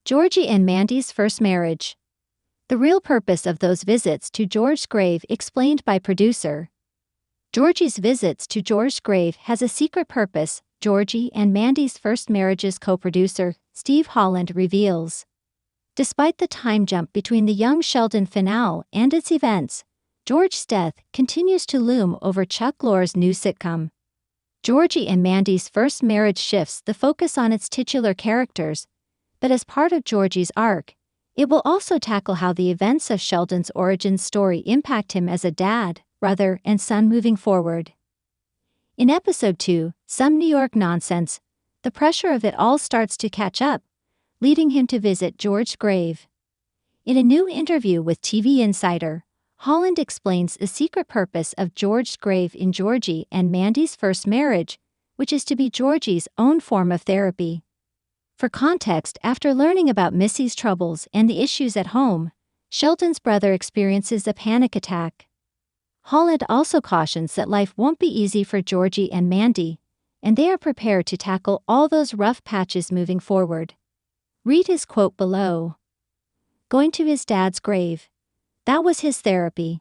Georgie and Mandy's first marriage. The real purpose of those visits to George's grave explained by producer. Georgie's visits to George's grave has a secret purpose, Georgie and Mandy's first marriage's co-producer, Steve Holland, reveals. Despite the time jump between the young Sheldon finale and its events, George's death continues to loom over Chuck Lorre's new sitcom. Georgie and Mandy's first marriage shifts the focus on its titular characters, but as part of Georgie's arc, it will also tackle how the events of Sheldon's origin story impact him as a dad, brother, and son moving forward. In Episode 2, Some New York Nonsense, the pressure of it all starts to catch up, leading him to visit George's grave. In a new interview with TV Insider, Holland explains the secret purpose of George's grave in Georgie and Mandy's first marriage, which is to be Georgie's own form of therapy. For context, after learning about Missy's troubles and the issues at home, Sheldon's brother experiences a panic attack. Holland also cautions that life won't be easy for Georgie and Mandy, and they are prepared to tackle all those rough patches moving forward. Read his quote below. Going to his dad's grave. That was his therapy.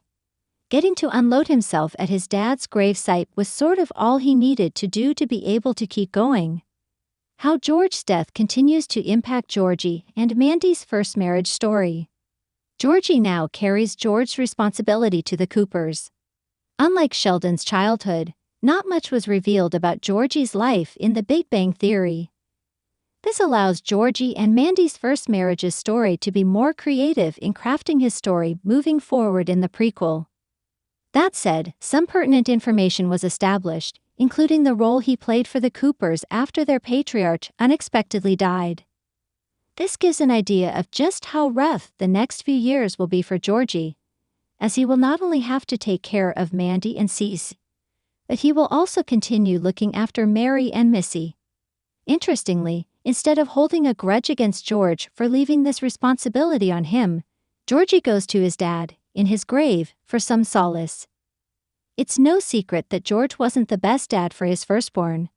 Getting to unload himself at his dad's gravesite was sort of all he needed to do to be able to keep going. How George's death continues to impact Georgie and Mandy's first marriage story. Georgie now carries George's responsibility to the Coopers. Unlike Sheldon's childhood, not much was revealed about Georgie's life in The Big Bang Theory. This allows Georgie and Mandy's first marriage's story to be more creative in crafting his story moving forward in the prequel. That said, some pertinent information was established, including the role he played for the Coopers after their patriarch unexpectedly died. This gives an idea of just how rough the next few years will be for Georgie, as he will not only have to take care of Mandy and Cece, but he will also continue looking after Mary and Missy. Interestingly, instead of holding a grudge against George for leaving this responsibility on him, Georgie goes to his dad, in his grave, for some solace. It's no secret that George wasn't the best dad for his firstborn.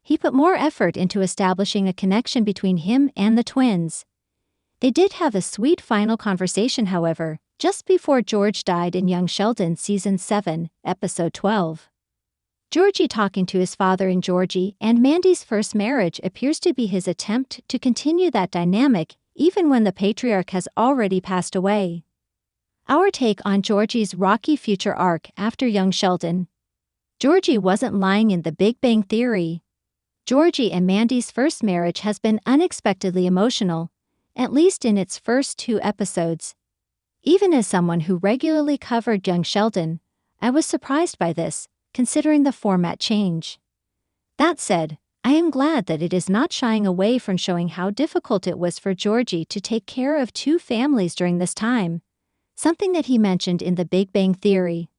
He put more effort into establishing a connection between him and the twins. They did have a sweet final conversation, however, just before George died in Young Sheldon Season 7, Episode 12. Georgie talking to his father in Georgie and Mandy's first marriage appears to be his attempt to continue that dynamic even when the patriarch has already passed away. Our take on Georgie's rocky future arc after Young Sheldon. Georgie wasn't lying in The Big Bang Theory. Georgie and Mandy's first marriage has been unexpectedly emotional, at least in its first 2 episodes. Even as someone who regularly covered Young Sheldon, I was surprised by this, considering the format change. That said, I am glad that it is not shying away from showing how difficult it was for Georgie to take care of 2 families during this time, something that he mentioned in The Big Bang Theory.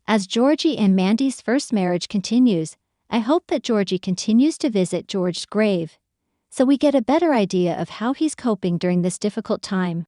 As Georgie and Mandy's first marriage continues, I hope that Georgie continues to visit George's grave, so we get a better idea of how he's coping during this difficult time.